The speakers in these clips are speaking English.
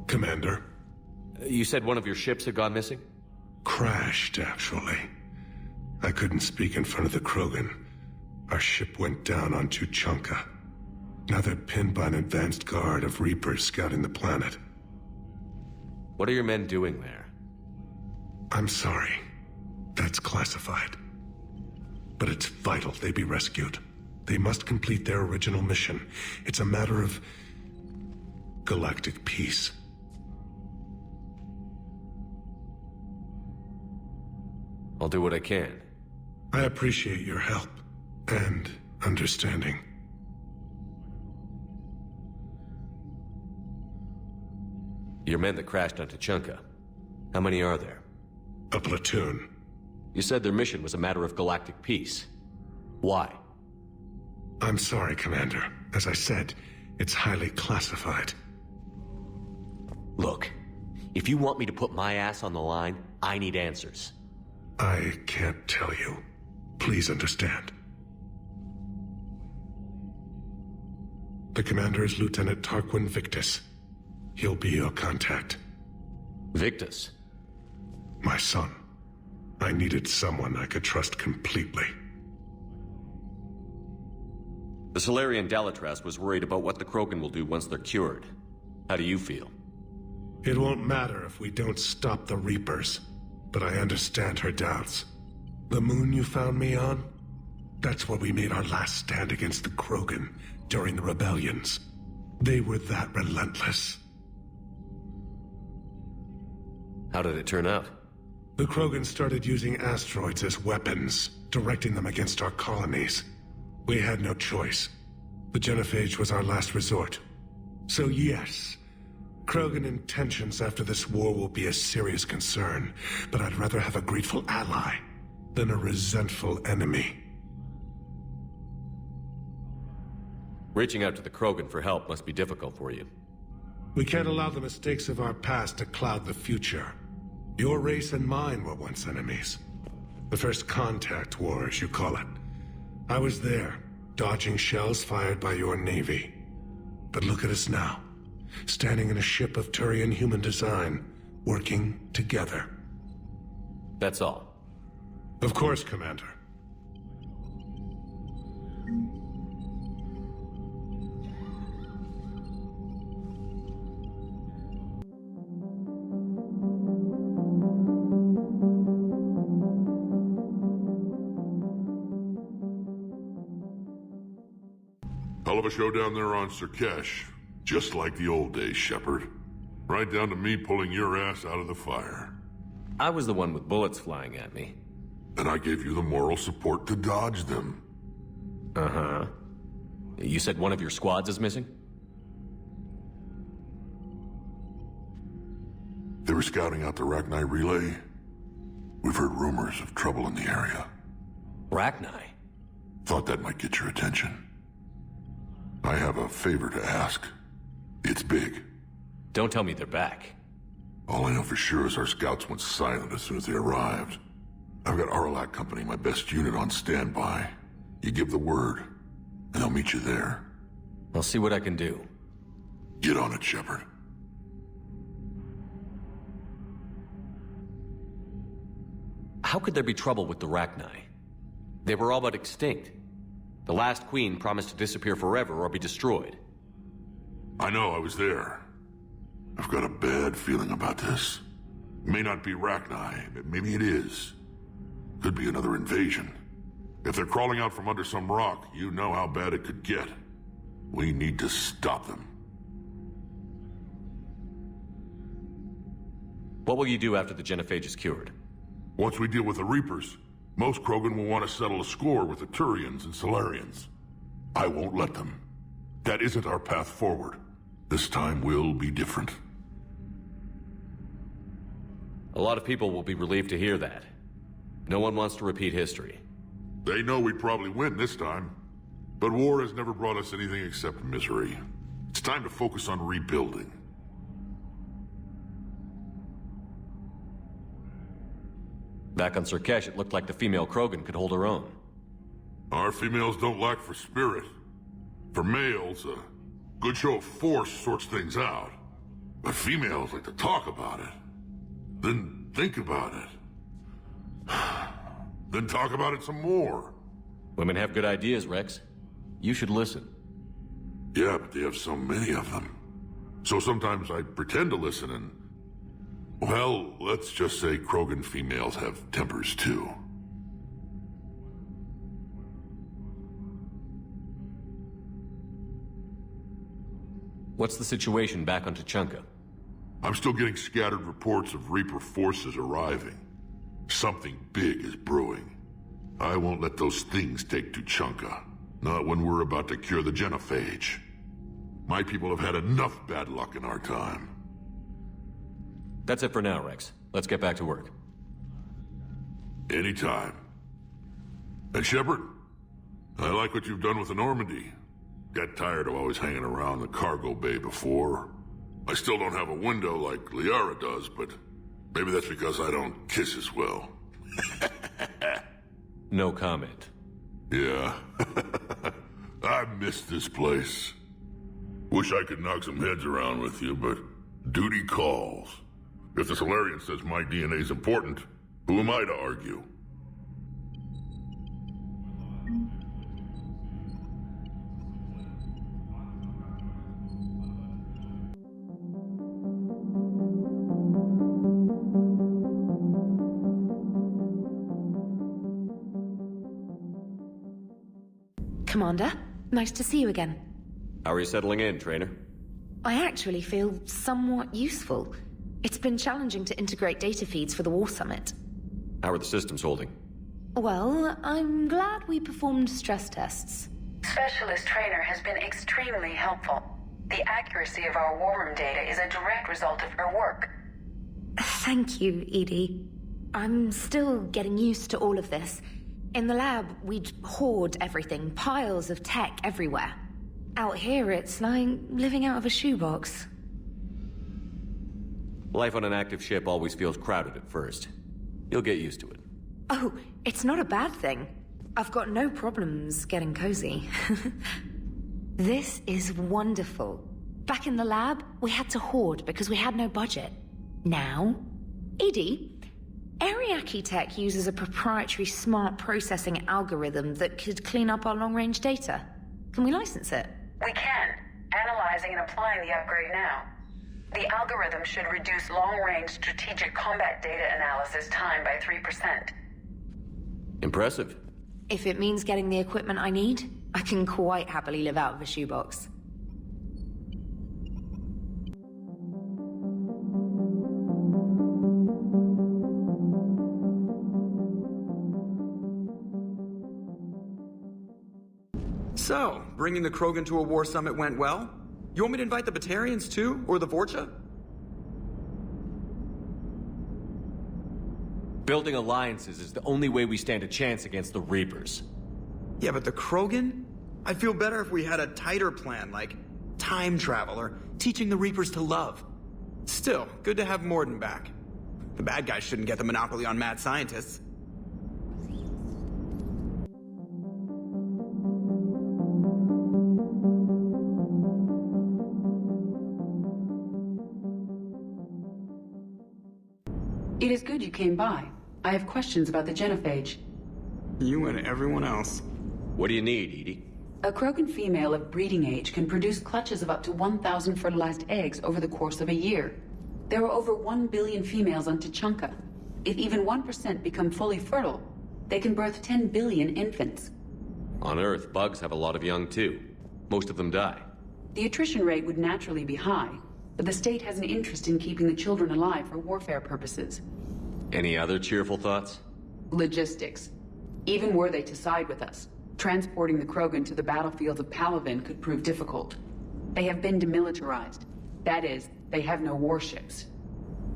Commander? You said one of your ships had gone missing? Crashed, actually. I couldn't speak in front of the Krogan. Our ship went down on Tuchanka. Now they're pinned by an advanced guard of Reapers scouting the planet. What are your men doing there? I'm sorry. That's classified. But it's vital they be rescued. They must complete their original mission. It's a matter of galactic peace. I'll do what I can. I appreciate your help and understanding. Your men that crashed on Tuchanka. How many are there? A platoon. You said their mission was a matter of galactic peace. Why? I'm sorry, Commander. As I said, it's highly classified. Look, if you want me to put my ass on the line, I need answers. I can't tell you. Please understand. The commander is Lieutenant Tarquin Victus. He'll be your contact. Victus? My son. I needed someone I could trust completely. The Solarian Dalatras was worried about what the Krogan will do once they're cured. How do you feel? It won't matter if we don't stop the Reapers, but I understand her doubts. The moon you found me on? That's where we made our last stand against the Krogan during the rebellions. They were that relentless. How did it turn out? The Krogan started using asteroids as weapons, directing them against our colonies. We had no choice. The genophage was our last resort. So yes, Krogan intentions after this war will be a serious concern, but I'd rather have a grateful ally than a resentful enemy. Reaching out to the Krogan for help must be difficult for you. We can't allow the mistakes of our past to cloud the future. Your race and mine were once enemies. The First Contact War, as you call it. I was there, dodging shells fired by your navy. But look at us now, standing in a ship of Turian human design, working together. That's all. Of course, Commander. Hell of a show down there on Sur'Kesh. Just like the old days, Shepard. Right down to me pulling your ass out of the fire. I was the one with bullets flying at me. And I gave you the moral support to dodge them. Uh-huh. You said one of your squads is missing? They were scouting out the Rachni relay. We've heard rumors of trouble in the area. Rachni? Thought that might get your attention. I have a favor to ask. It's big. Don't tell me they're back. All I know for sure is our scouts went silent as soon as they arrived. I've got Aralak Company, my best unit, on standby. You give the word, and they'll meet you there. I'll see what I can do. Get on it, Shepard. How could there be trouble with the Rachni? They were all but extinct. The last queen promised to disappear forever or be destroyed. I know, I was there. I've got a bad feeling about this. May not be Rachni, but maybe it is. Could be another invasion. If they're crawling out from under some rock, you know how bad it could get. We need to stop them. What will you do after the genophage is cured? Once we deal with the Reapers, most Krogan will want to settle a score with the Turians and Solarians. I won't let them. That isn't our path forward. This time will be different. A lot of people will be relieved to hear that. No one wants to repeat history. They know we'd probably win this time. But war has never brought us anything except misery. It's time to focus on rebuilding. Back on Sur'Kesh, it looked like the female Krogan could hold her own. Our females don't lack for spirit. For males, a good show of force sorts things out. But females like to talk about it. Then think about it. Then talk about it some more. Women have good ideas, Wrex. You should listen. Yeah, but they have so many of them. So sometimes I pretend to listen and... Well, let's just say Krogan females have tempers too. What's the situation back on Tuchanka? I'm still getting scattered reports of Reaper forces arriving. Something big is brewing. I won't let those things take Tuchanka. Not when we're about to cure the genophage. My people have had enough bad luck in our time. That's it for now, Wrex. Let's get back to work. Anytime. And Shepard, I like what you've done with the Normandy. Got tired of always hanging around the cargo bay before. I still don't have a window like Liara does, but maybe that's because I don't kiss as well. No comment. Yeah. I miss this place. Wish I could knock some heads around with you, but duty calls. If the Solarian says my DNA's important, who am I to argue? Commander, nice to see you again. How are you settling in, Traynor? I actually feel somewhat useful. It's been challenging to integrate data feeds for the War Summit. How are the systems holding? Well, I'm glad we performed stress tests. Specialist Traynor has been extremely helpful. The accuracy of our war room data is a direct result of her work. Thank you, Edie. I'm still getting used to all of this. In the lab, we'd hoard everything, piles of tech everywhere. Out here, it's like living out of a shoebox. Life on an active ship always feels crowded at first. You'll get used to it. Oh, it's not a bad thing. I've got no problems getting cozy. This is wonderful. Back in the lab, we had to hoard because we had no budget. Now, Edie, Ariake Tech uses a proprietary smart processing algorithm that could clean up our long-range data. Can we license it? We can. Analyzing and applying the upgrade now. The algorithm should reduce long-range strategic combat data analysis time by 3%. Impressive. If it means getting the equipment I need, I can quite happily live out of a shoebox. So, bringing the Krogan to a war summit went well? You want me to invite the Batarians too? Or the Vorcha? Building alliances is the only way we stand a chance against the Reapers. Yeah, but the Krogan? I'd feel better if we had a tighter plan, like time travel or teaching the Reapers to love. Still, good to have Mordin back. The bad guys shouldn't get the monopoly on mad scientists. It is good you came by. I have questions about the genophage. You and everyone else. What do you need, Edie? A Krogan female of breeding age can produce clutches of up to 1,000 fertilized eggs over the course of a year. There are over 1 billion females on Tuchanka. If even 1% become fully fertile, they can birth 10 billion infants. On Earth, bugs have a lot of young too. Most of them die. The attrition rate would naturally be high, but the state has an interest in keeping the children alive for warfare purposes. Any other cheerful thoughts? Logistics. Even were they to side with us, transporting the Krogan to the battlefields of Palaven could prove difficult. They have been demilitarized. That is, they have no warships.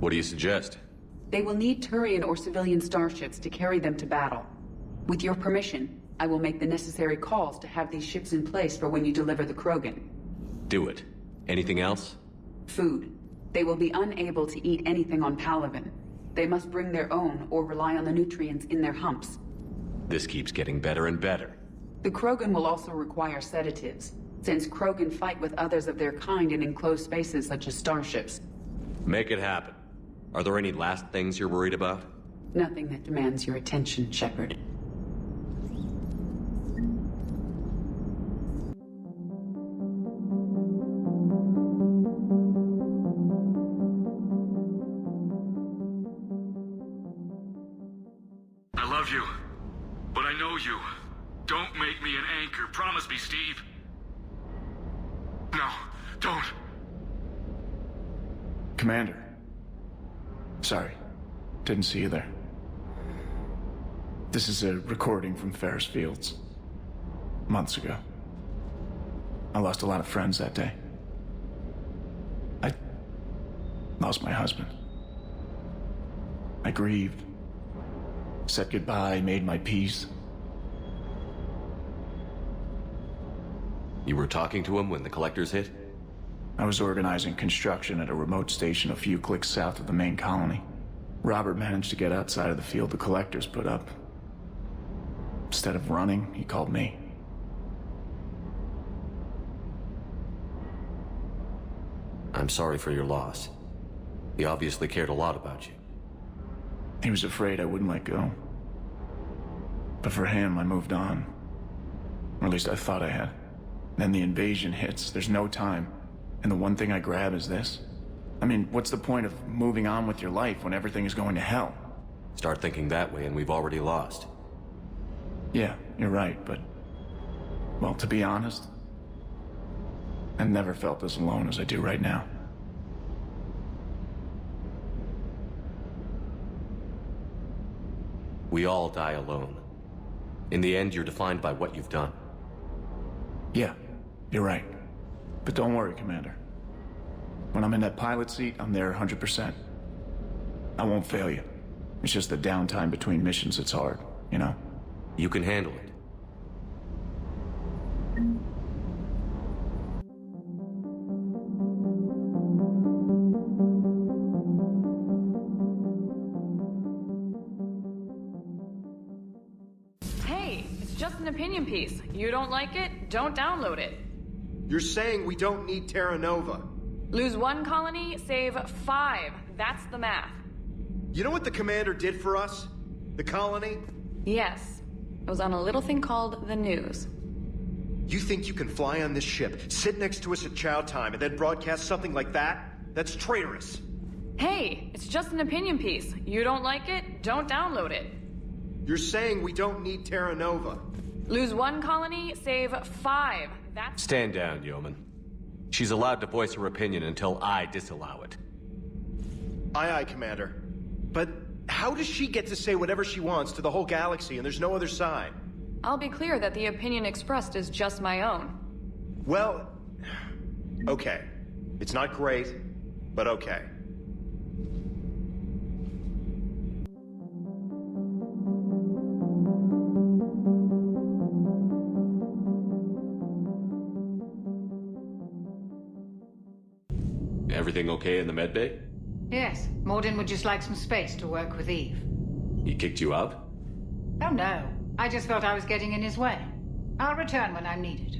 What do you suggest? They will need Turian or civilian starships to carry them to battle. With your permission, I will make the necessary calls to have these ships in place for when you deliver the Krogan. Do it. Anything else? Food. They will be unable to eat anything on Palaven. They must bring their own or rely on the nutrients in their humps. This keeps getting better and better. The Krogan will also require sedatives, since Krogan fight with others of their kind in enclosed spaces such as starships. Make it happen. Are there any last things you're worried about? Nothing that demands your attention, Shepard. I love you, but I know you. Don't make me an anchor. Promise me, Steve. No, don't. Commander. Sorry. Didn't see you there. This is a recording from Ferris Fields. Months ago. I lost a lot of friends that day. I lost my husband. I grieved. Said goodbye, made my peace. You were talking to him when the collectors hit? I was organizing construction at a remote station a few clicks south of the main colony. Robert managed to get outside of the field the collectors put up. Instead of running, he called me. I'm sorry for your loss. He obviously cared a lot about you. He was afraid I wouldn't let go. But for him, I moved on. Or at least I thought I had. Then the invasion hits, there's no time. And the one thing I grab is this. I mean, what's the point of moving on with your life when everything is going to hell? Start thinking that way and we've already lost. Yeah, you're right, but... well, to be honest, I never felt as alone as I do right now. We all die alone. In the end, you're defined by what you've done. Yeah, you're right. But don't worry, Commander. When I'm in that pilot seat, I'm there 100%. I won't fail you. It's just the downtime between missions that's hard, you know? You can handle it. Hey, it's just an opinion piece. You don't like it? Don't download it. You're saying we don't need Terra Nova. Lose 1 colony, save 5. That's the math. You know what the commander did for us? The colony? Yes. It was on a little thing called the news. You think you can fly on this ship, sit next to us at chow time, and then broadcast something like that? That's traitorous. Hey, it's just an opinion piece. You don't like it? Don't download it. You're saying we don't need Terra Nova. Lose 1 colony, save 5. That's... Stand down, Yeoman. She's allowed to voice her opinion until I disallow it. Aye, aye, Commander. But how does she get to say whatever she wants to the whole galaxy and there's no other side? I'll be clear that the opinion expressed is just my own. Well, okay. It's not great, but okay. Everything okay in the medbay? Yes. Mordin would just like some space to work with Eve. He kicked you out? Oh no. I just felt I was getting in his way. I'll return when I'm needed.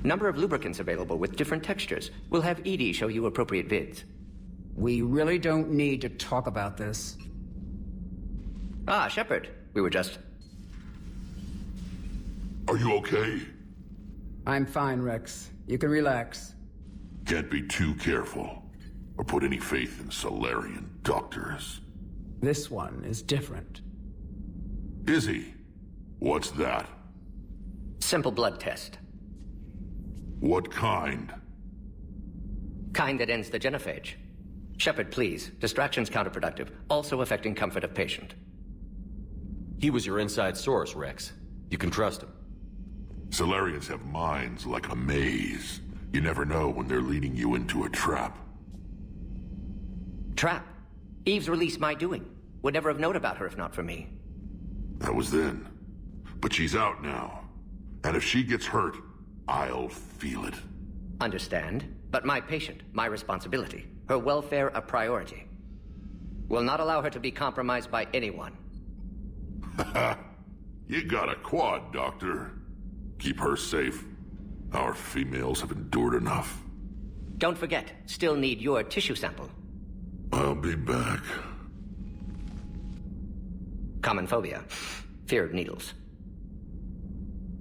Number of lubricants available with different textures. We'll have Edie show you appropriate vids. We really don't need to talk about this. Ah, Shepard. We were just... Are you okay? I'm fine, Wrex. You can relax. Can't be too careful, or put any faith in Solarian doctors. This one is different. Is he? What's that? Simple blood test. What kind? Kind that ends the genophage. Shepard, please. Distraction's counterproductive, also affecting comfort of patient. He was your inside source, Wrex. You can trust him. Solarians have minds like a maze. You never know when they're leading you into a trap. Trap? Eve's release my doing. Would never have known about her if not for me. That was then. But she's out now. And if she gets hurt, I'll feel it. Understand, but my patient, my responsibility. Her welfare a priority. Will not allow her to be compromised by anyone. You got a quad, Doctor. Keep her safe. Our females have endured enough. Don't forget, still need your tissue sample. I'll be back. Common phobia. Fear of needles.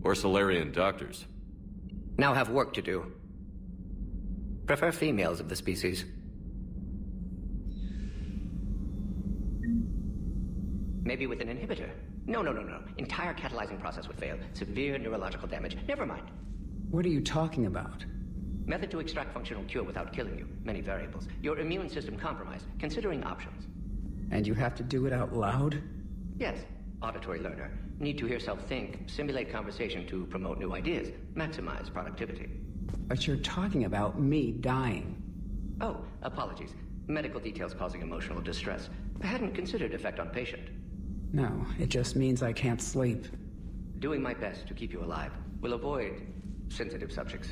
Or Solarian doctors. Now have work to do. Prefer females of the species. Maybe with an inhibitor. No. Entire catalyzing process would fail. Severe neurological damage. Never mind. What are you talking about? Method to extract functional cure without killing you. Many variables. Your immune system compromised. Considering options. And you have to do it out loud? Yes. Auditory learner. Need to hear self think. Simulate conversation to promote new ideas. Maximize productivity. But you're talking about me dying. Oh, apologies. Medical details causing emotional distress. I hadn't considered effect on patient. No, it just means I can't sleep. Doing my best to keep you alive. Will avoid sensitive subjects.